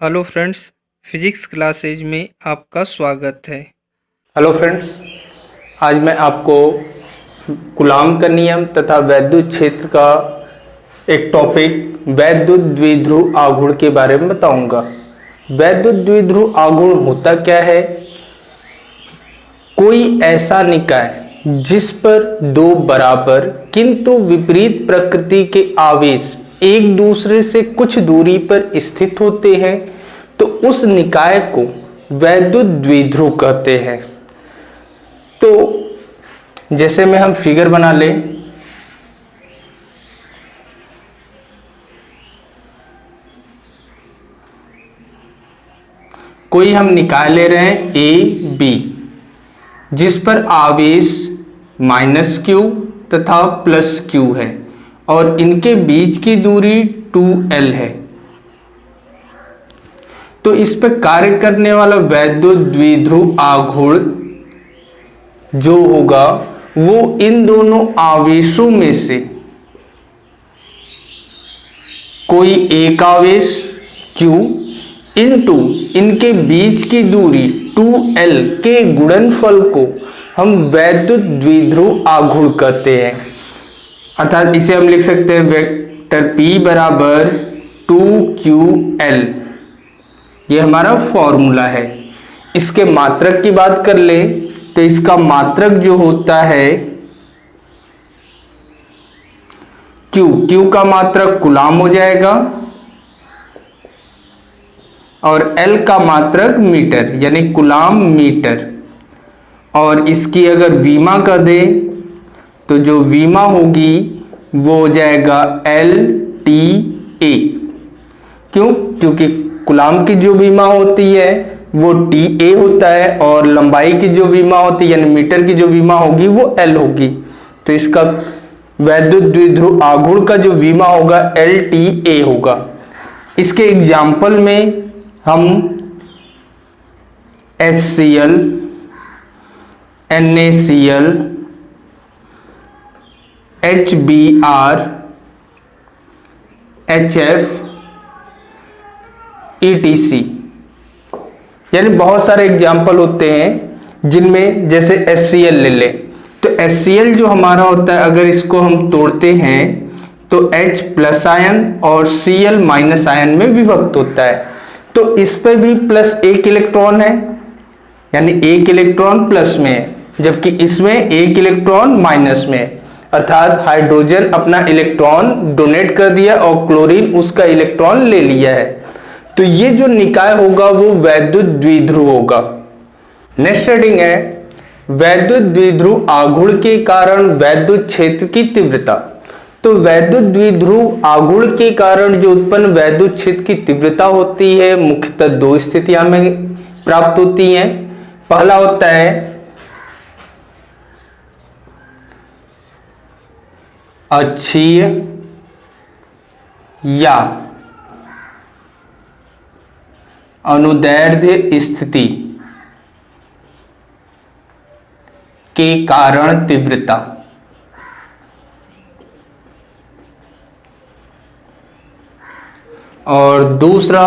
Hello friends, physics classes में आपका स्वागत है। हेलो फ्रेंड्स, आज मैं आपको कूलॉम का नियम तथा वैद्युत क्षेत्र का एक टॉपिक वैद्युत द्विध्रुव आघूर्ण के बारे में बताऊंगा। वैद्युत द्विध्रुव आघूर्ण होता क्या है? कोई ऐसा निकाय जिस पर दो बराबर किंतु विपरीत प्रकृति के आवेश एक दूसरे से कुछ दूरी पर स्थित होते हैं तो उस निकाय को वैद्युत द्विध्रुव कहते हैं। तो जैसे में हम फिगर बना लें, कोई हम निकाय ले रहे हैं ए बी जिस पर आवेश -q तथा +q है और इनके बीच की दूरी 2l है। तो इस पर कार्य करने वाला वैद्युत द्विध्रुव आघूर्ण जो होगा वो इन दोनों आवेशों में से कोई एक आवेश q इंटू इनके बीच की दूरी 2l के गुणनफल को हम वैद्युत द्विध्रुव आघूर्ण कहते हैं। अर्थात इसे हम लिख सकते हैं वेक्टर P बराबर 2ql। ये हमारा फॉर्मूला है। इसके मात्रक की बात कर ले तो इसका मात्रक जो होता है q का मात्रक कूलॉम हो जाएगा और l का मात्रक मीटर यानी कूलॉम मीटर। और इसकी अगर विमा कर दे तो जो विमा होगी वो हो जाएगा LTA। क्यों? क्योंकि कूलॉम की जो विमा होती है वो TA होता है और लंबाई की जो विमा होती है यानी मीटर की जो विमा होगी वो L होगी। तो इसका वैद्युत द्विध्रुव आघूर्ण का जो विमा होगा LTA होगा। इसके एग्जाम्पल में हम HCl, NaCl, HBr, HF, ETC यानी बहुत सारे एग्जाम्पल होते हैं जिनमें जैसे HCl ले ले तो HCl जो हमारा होता है अगर इसको हम तोड़ते हैं तो H+ आयन और Cl- आयन में विभक्त होता है। तो इस पर भी +1 इलेक्ट्रॉन है यानी 1 इलेक्ट्रॉन प्लस में है जबकि इसमें 1 इलेक्ट्रॉन माइनस में है। अर्थात हाइड्रोजन अपना इलेक्ट्रॉन डोनेट कर दिया और क्लोरीन उसका इलेक्ट्रॉन ले लिया है। तो ये जो निकाय होगा वो वैद्युत द्विध्रुव होगा। नेक्स्ट हेडिंग है वैद्युत द्विध्रुव आघूर्ण के कारण वैद्युत क्षेत्र की तीव्रता। तो वैद्युत द्विध्रुव आघूर्ण के कारण जो उत्पन्न वैद्युत क्षेत्र की तीव्रता होती है मुख्यतः दो स्थितियां में प्राप्त होती हैं। पहला होता है अक्षीय या अनुदैर्ध्य स्थिति के कारण तीव्रता। और दूसरा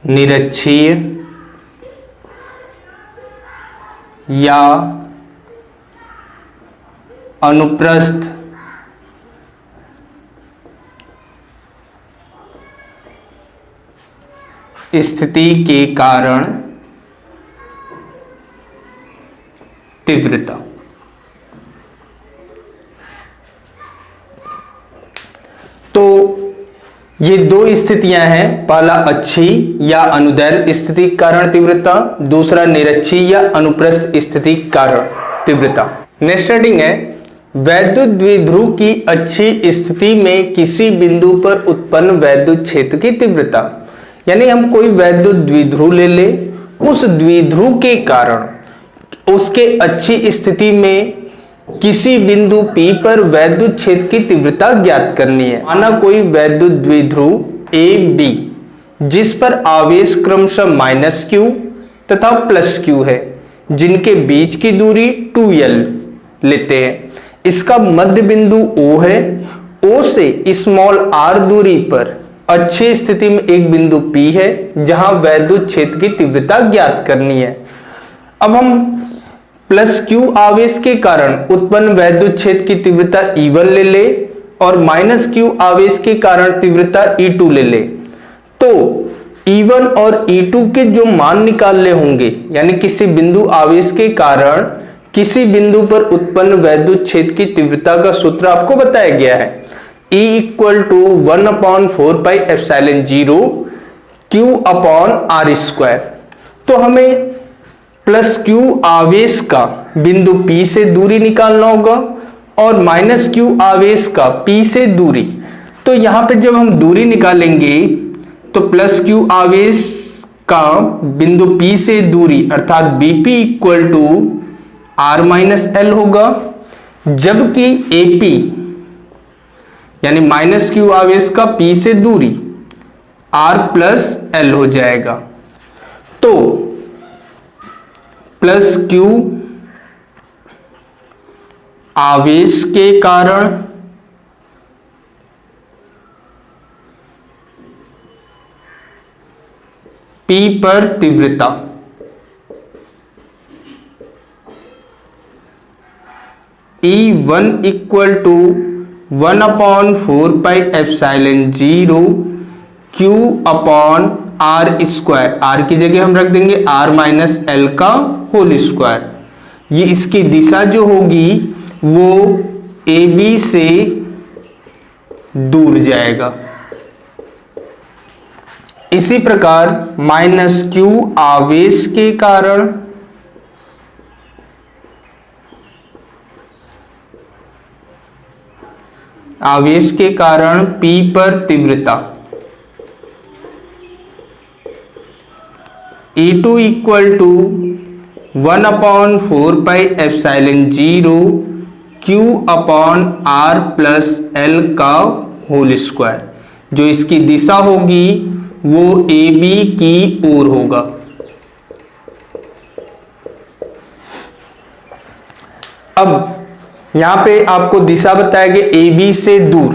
निरक्षीय या अनुप्रस्थ स्थिति के कारण तीव्रता। तो ये दो स्थितियां हैं, पहला अक्षीय या अनुदैर्ध्य स्थिति के कारण तीव्रता, दूसरा निरक्षीय या अनुप्रस्थ स्थिति के कारण तीव्रता। नेक्स्ट हेडिंग है वैद्युत द्विध्रुव की अक्षीय स्थिति में किसी बिंदु पर उत्पन्न वैद्युत क्षेत्र की तीव्रता। यानी हम कोई वैद्युत द्विध्रुव ले ले, उस द्विध्रुव के कारण उसके अक्षीय स्थिति में किसी बिंदु P पर वैद्युत क्षेत्र की तीव्रता ज्ञात करनी है। माना कोई वैद्युत द्विध्रुव AB जिस पर आवेश क्रमशः -q तथा +q है जिनके बीच की दूरी 2l लेते हैं। इसका मध्य बिंदु O है। O से स्मॉल r दूरी पर अच्छी स्थिति में एक बिंदु P है जहां वैद्युत क्षेत्र की तीव्रता ज्ञात करनी है। अब हम प्लस Q आवेश के कारण उत्पन्न वैद्युत क्षेत्र की तीव्रता E1 ले ले और माइनस Q आवेश के कारण तीव्रता E2 ले ले, तो E1 और E2 के जो मान निकालने होंगे, यानी किसी बिंदु आवेश के कारण किसी बिंदु पर उत्पन्न वैद्युत क्षेत्र की तीव्रता का सूत्र आपको बताया गया है, E = 1/4πε0 Q/r²। तो हमें प्लस Q आवेश का बिंदु P से दूरी निकालना होगा और माइनस Q आवेश का P से दूरी। तो यहां पे जब हम दूरी निकालेंगे तो प्लस Q आवेश का बिंदु P से दूरी अर्थात BP = r-l होगा, जबकि AP यानी माइनस Q आवेश का P से दूरी r+l हो जाएगा। तो प्लस Q आवेश के कारण P पर तीव्रता E1 = 1/4πε0 Q/r²। r की जगह हम रख देंगे r-l²। ये इसकी दिशा जो होगी वो AB से दूर जाएगा। इसी प्रकार माइनस Q आवेश के कारण P पर तीव्रता E2 = 1/4πε0 Q/r+l²। जो इसकी दिशा होगी वो AB की ओर होगा। अब यहां पे आपको दिशा बताया गया AB से दूर,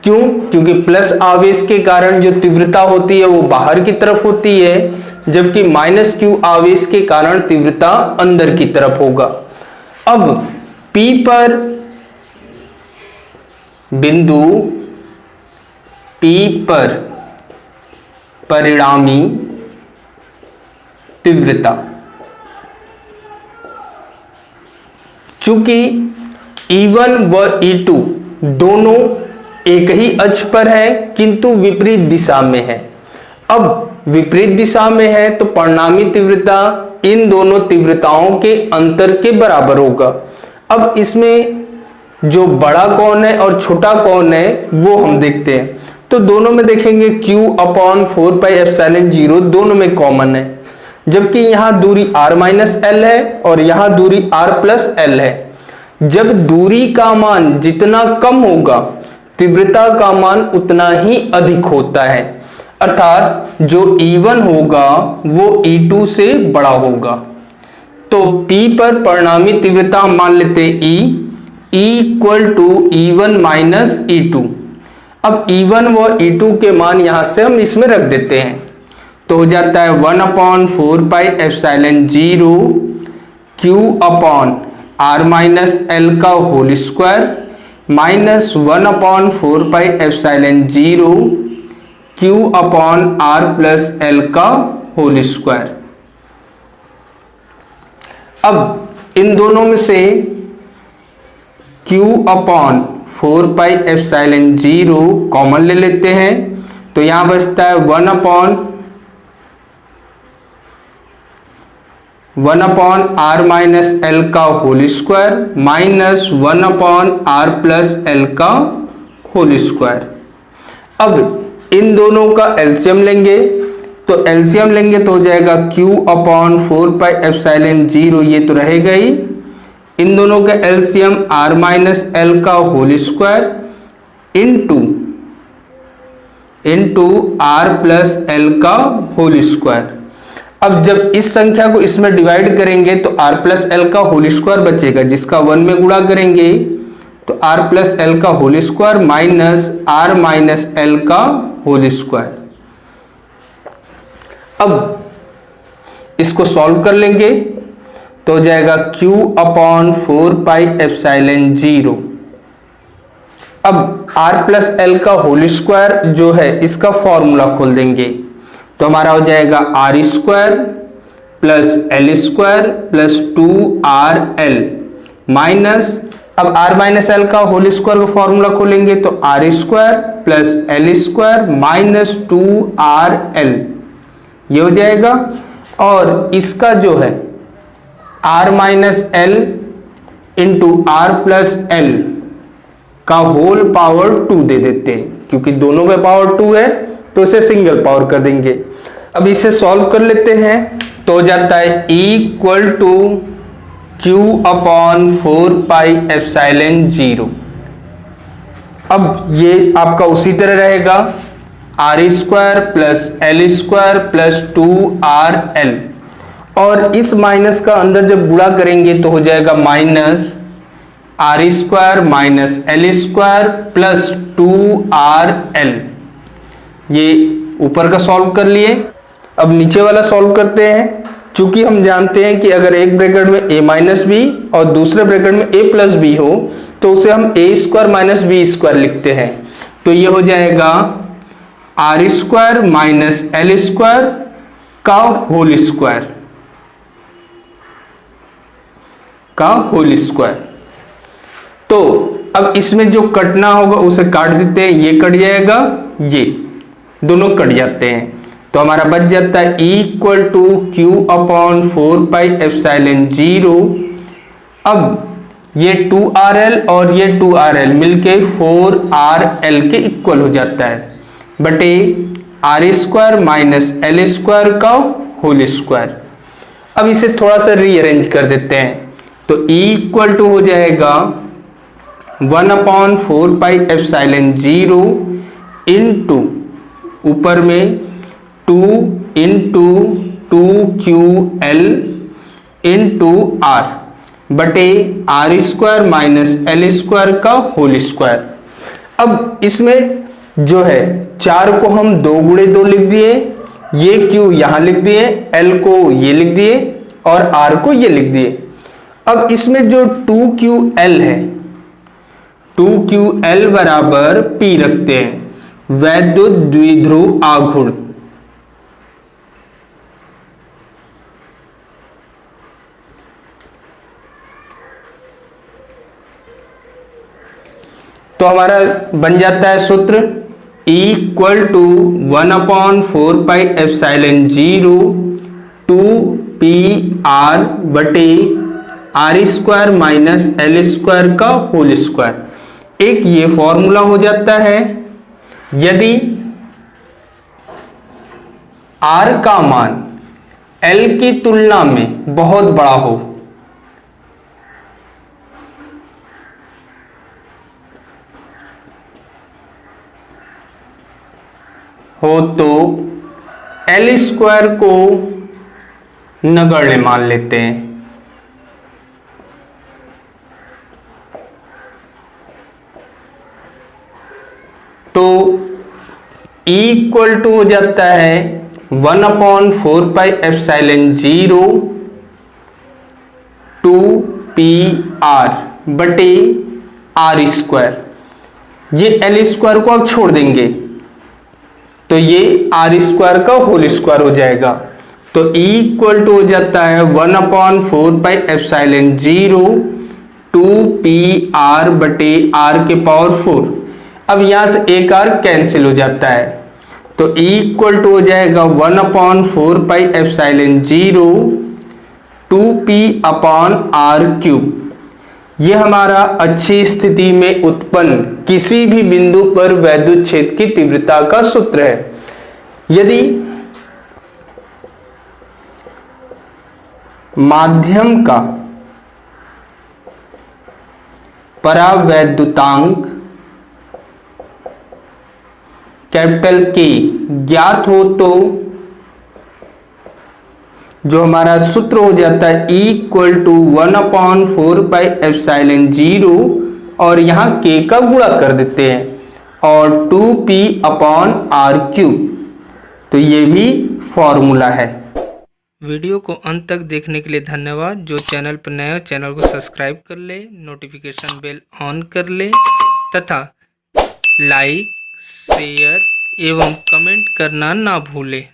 क्यों? क्योंकि प्लस आवेश के कारण जो तीव्रता होती है वो बाहर की तरफ होती है, जबकि माइनस Q आवेश के कारण तीव्रता अंदर की तरफ होगा। अब P पर बिंदु P पर परिणामी तीव्रता, चूंकि E1 व E2 दोनों एक ही अक्ष पर है किंतु विपरीत दिशा में है। अब विपरीत दिशा में है तो परिणामी तीव्रता इन दोनों तीव्रताओं के अंतर के बराबर होगा। अब इसमें जो बड़ा कौन है और छोटा कौन है वो हम देखते हैं। तो दोनों में देखेंगे Q/4πε0 दोनों में कॉमन है, जबकि यहां दूरी r-l है और यहां दूरी r+l है। जब दूरी का मान जितना कम होगा तीव्रता का मान उतना ही अधिक होता है, अर्थात जो E1 होगा वो E2 से बड़ा होगा। तो P पर परिणामी तीव्रता हम मान लेते हैं E = E1 - E2। अब E1 व E2 के मान यहां से हम इसमें रख देते हैं, तो हो जाता है 1/4πε0 Q/r-l² माइनस 1/4πε0 Q/r+l²। अब इन दोनों में से Q/4πε0 कॉमन ले लेते हैं, तो यहां बचता है 1/r-l² माइनस 1/r+l²। अब इन दोनों का एलसीएम लेंगे, तो एलसीएम लेंगे तो हो जाएगा Q/4πε0, ये तो रहेगा ही। इन दोनों का एलसीएम r-l² इंटू r+l²। अब जब इस संख्या को इसमें डिवाइड करेंगे तो r+l² बचेगा, जिसका 1 में गुणा करेंगे तो r प्लस एल का whole square minus r minus L का होल स्क्वायर। अब इसको सॉल्व कर लेंगे तो हो जाएगा q अपॉन 4πε0। अब r प्लस एल का होल स्क्वायर जो है इसका फॉर्मूला खोल देंगे तो हमारा हो जाएगा R square plus L square plus 2rl minus, अब r माइनस एल का होल स्क्वायर का फॉर्मूला खोलेंगे तो R square plus L square minus 2rl ये हो जाएगा। और इसका जो है r minus L into R plus L का होल पावर 2 दे देते हैं, क्योंकि दोनों में पावर 2 है तो इसे सिंगल पावर कर देंगे। अब इसे सॉल्व कर लेते हैं तो हो जाता है इक्वल टू q अपॉन 4πε0। अब ये आपका उसी तरह रहेगा R square plus L square plus 2rl, और इस माइनस का अंदर जब गुणा करेंगे तो हो जाएगा minus R square minus L square plus 2rl। ये ऊपर का सॉल्व कर लिए। अब नीचे वाला सॉल्व करते हैं। चूंकि हम जानते हैं कि अगर एक ब्रैकेट में a माइनस बी और दूसरे ब्रैकेट में a प्लस बी हो तो उसे हम a square minus B square लिखते हैं। तो ये हो जाएगा R square minus L square का होल स्क्वायर तो अब इसमें जो कटना होगा उसे काट देते हैं, ये कट जाएगा, ये दोनों कट जाते हैं तो हमारा बच जाता है इक्वल टू q अपॉन 4πε0। अब ये 2rl और ये 2rl मिलके 4rl के इक्वल हो जाता है बटे R square minus L square का होल स्क्वायर। अब इसे थोड़ा सा रीअरेंज कर देते हैं तो इक्वल टू हो जाएगा 1 अपॉन 4πε0 इंटू ऊपर में 2 इंटू 2ql इंटू r बटे R square minus L square का होल स्क्वायर। अब इसमें जो है 4 को हम 2 गुणे 2 लिख दिए, ये q यहां लिख दिए, l को ये लिख दिए और r को ये लिख दिए। अब इसमें जो 2ql है 2ql बराबर p रखते हैं, वैद्युत द्विध्रुव आघूर्ण। तो हमारा बन जाता है सूत्र इक्वल टू 1 अपॉन 4πε0 2pr बटे R square minus L square का होल स्क्वायर। एक ये फॉर्मूला हो जाता है यदि r का मान l की तुलना में बहुत बड़ा हो तो एल स्क्वायर को नगण्य मान लेते हैं। तो इक्वल टू हो जाता है 1 अपॉन 4πε0 2pr बटे आर स्क्वायर। ये एल स्क्वायर को आप छोड़ देंगे तो ये आर स्क्वायर का होल स्क्वायर हो जाएगा। तो इक्वल टू हो जाता है 1 अपॉन 4πε0 2pr बटे r के पावर 4। अब यहां से एक r कैंसिल हो जाता है तो इक्वल टू हो जाएगा 1 upon 4πε0 2p upon r cube. यह हमारा अच्छी स्थिति में उत्पन्न किसी भी बिंदु पर वैद्युत क्षेत्र की तीव्रता का सूत्र है। यदि माध्यम का परावैद्युतांक कैपिटल K ज्ञात हो तो जो हमारा सूत्र हो जाता है इक्वल टू 1 अपॉन 4πε0 और यहाँ k का गुणा कर देते हैं और 2p/r³। तो ये भी फॉर्मूला है। वीडियो को अंत तक देखने के लिए धन्यवाद। जो चैनल पर नया हो चैनल को सब्सक्राइब कर ले, नोटिफिकेशन बेल ऑन कर ले तथा लाइक, शेयर एवं कमेंट करना ना भूले।